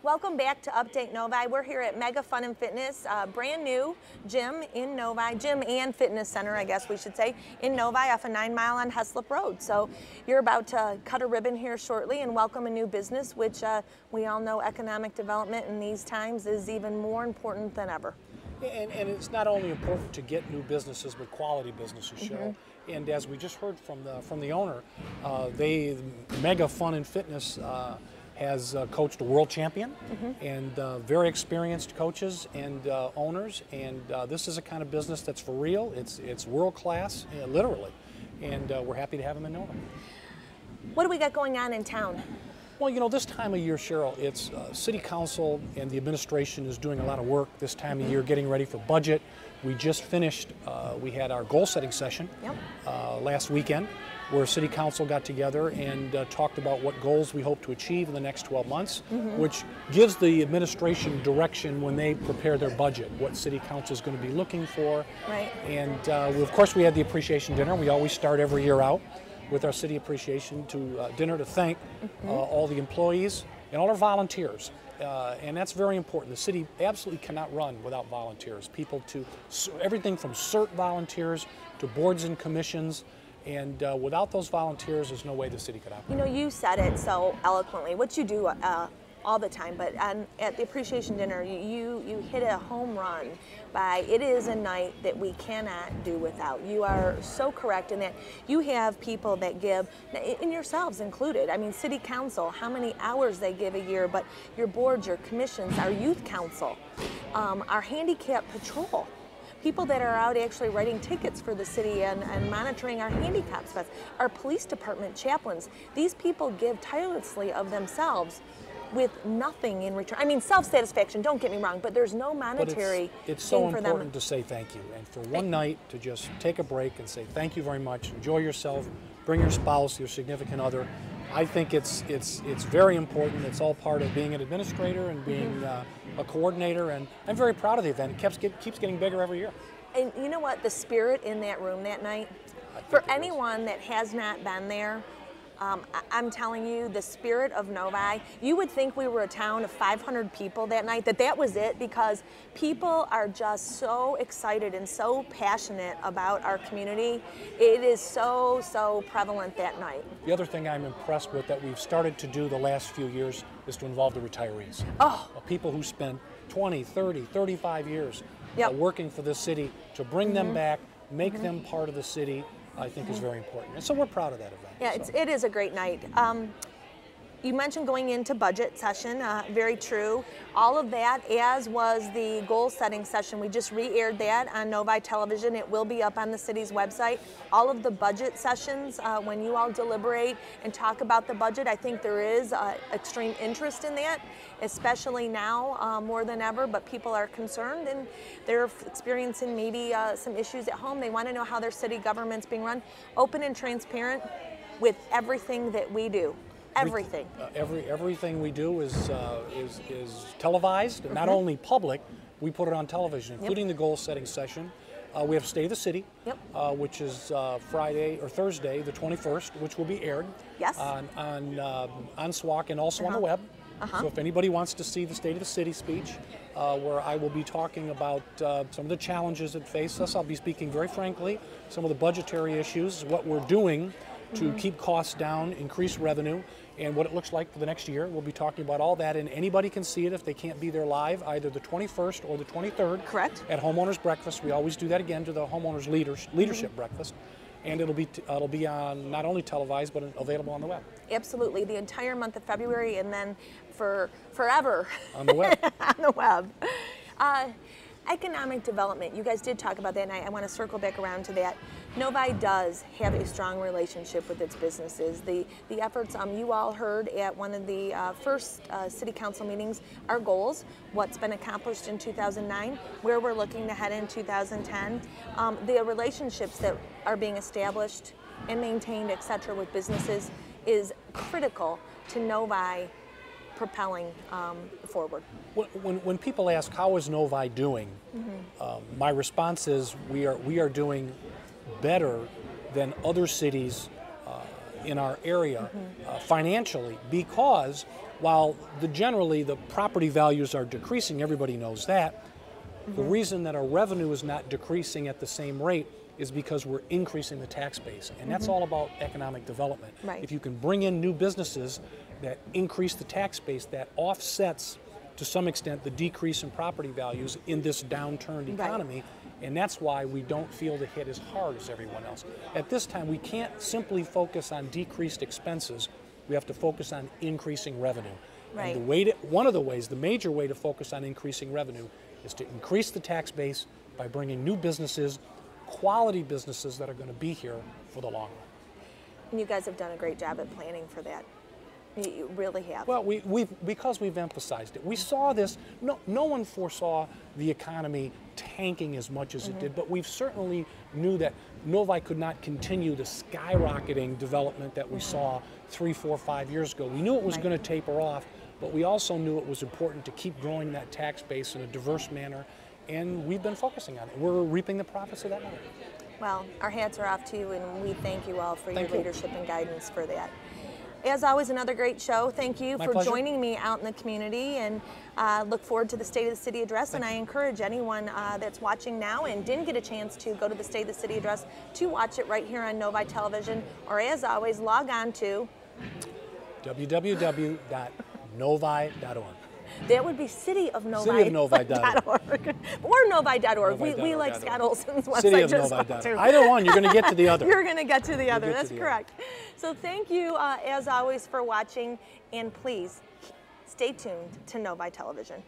Welcome back to Update Novi. We're here at Mega Fun and Fitness, brand new gym in Novi, gym and fitness center, I guess we should say, in Novi off of 9 Mile on Heslop Road. So you're about to cut a ribbon here shortly and welcome a new business, which we all know economic development in these times is even more important than ever. And it's not only important to get new businesses, but quality businesses, Cheryl. And as we just heard from the owner, Mega Fun and Fitness has coached a world champion and very experienced coaches and owners. And this is a kind of business that's for real. It's world class, literally. And we're happy to have them in Novi. What do we got going on in town? Well, you know, this time of year, Cheryl, it's City Council and the administration is doing a lot of work this time of year, getting ready for budget. We just finished, we had our goal setting session last weekend, where City Council got together and talked about what goals we hope to achieve in the next 12 months, which gives the administration direction when they prepare their budget, what City Council is going to be looking for. Right. And of course, we had the appreciation dinner. We always start every year out with our city appreciation dinner to thank all the employees and all our volunteers. And that's very important. The city absolutely cannot run without volunteers. Everything from CERT volunteers to boards and commissions. And without those volunteers, there's no way the city could operate. You know, you said it so eloquently, what you do all the time, but at the appreciation dinner, you hit a home run by, it is a night that we cannot do without. You are so correct in that you have people that give, and yourselves included, I mean, City Council, how many hours they give a year, but your boards, your commissions, our youth council, our handicap patrol, people that are out actually writing tickets for the city and monitoring our handicap spots, our police department chaplains. These people give tirelessly of themselves with nothing in return. I mean, self-satisfaction, don't get me wrong, but there's no monetary it's so thing for them. important to say thank you. And for one night to just take a break and say thank you very much, enjoy yourself, bring your spouse, your significant other. I think it's very important. It's all part of being an administrator and being a coordinator, and I'm very proud of the event. It keeps getting bigger every year. And you know what? The spirit in that room that night, for anyone that has not been there, I'm telling you, the spirit of Novi, you would think we were a town of 500 people that night, that was it, because people are just so excited and so passionate about our community. It is so prevalent that night. The other thing I'm impressed with that we've started to do the last few years is to involve the retirees. People who spend 20, 30, 35 years working for this city, to bring them back, make them part of the city, I think is very important. And so we're proud of that event. Yeah, so. it is a great night. You mentioned going into budget session, very true. All of that, as was the goal setting session. We just re-aired that on Novi Television. It will be up on the city's website. All of the budget sessions, when you all deliberate and talk about the budget, I think there is extreme interest in that, especially now more than ever, but people are concerned and they're experiencing maybe some issues at home. They want to know how their city government's being run. Open and transparent with everything that we do. Everything. Everything we do is televised, and not only public, we put it on television, including the goal setting session. We have State of the City, which is Friday or Thursday, the 21st, which will be aired on SWAC and also on the web. So if anybody wants to see the State of the City speech, where I will be talking about some of the challenges that face us, I'll be speaking very frankly, some of the budgetary issues, what we're doing to keep costs down, increase revenue, and what it looks like for the next year. We'll be talking about all that, and anybody can see it if they can't be there live, either the 21st or the 23rd. Correct. At Homeowners Breakfast. We always do that again to the Homeowners Leadership Breakfast. And it'll be on, not only televised, but available on the web. Absolutely, the entire month of February, and then for forever. On the web. On the web. Economic development, you guys did talk about that, and I want to circle back around to that. Novi does have a strong relationship with its businesses. The efforts you all heard at one of the first City Council meetings, our goals, what's been accomplished in 2009, where we're looking to head in 2010, the relationships that are being established and maintained, etc., with businesses is critical to Novi propelling forward. When people ask how is Novi doing, my response is we are doing better than other cities in our area financially, because while generally the property values are decreasing, everybody knows that. The reason that our revenue is not decreasing at the same rate is because we're increasing the tax base, and that's all about economic development. Right. If you can bring in new businesses that increase the tax base, that offsets to some extent the decrease in property values in this downturned economy, and that's why we don't feel the hit as hard as everyone else. At this time, we can't simply focus on decreased expenses. We have to focus on increasing revenue. Right. And the major way to focus on increasing revenue is to increase the tax base by bringing new businesses, quality businesses that are going to be here for the long run. And you guys have done a great job at planning for that. You really have. Well, because we've emphasized it. We saw this, no one foresaw the economy tanking as much as it did, but we've certainly knew that Novi could not continue the skyrocketing development that we saw 3, 4, 5 years ago. We knew it was going to taper off, but we also knew it was important to keep growing that tax base in a diverse manner, and we've been focusing on it. We're reaping the profits of that now. Well, our hats are off to you, and we thank you all for your leadership and guidance for that. As always, another great show. Thank you for joining me out in the community, and look forward to the State of the City address. And I encourage anyone that's watching now and didn't get a chance to go to the State of the City address to watch it right here on Novi Television, or as always, log on to www.novi.org. That would be cityofnovi.org. Cityofnovi.org. Or novi.org. We like Scott Olson's website. Cityofnovi.org. Either one, you're going to get to the other. You're going to get to the other. That's correct. So thank you, as always, for watching. And please, stay tuned to Novi Television.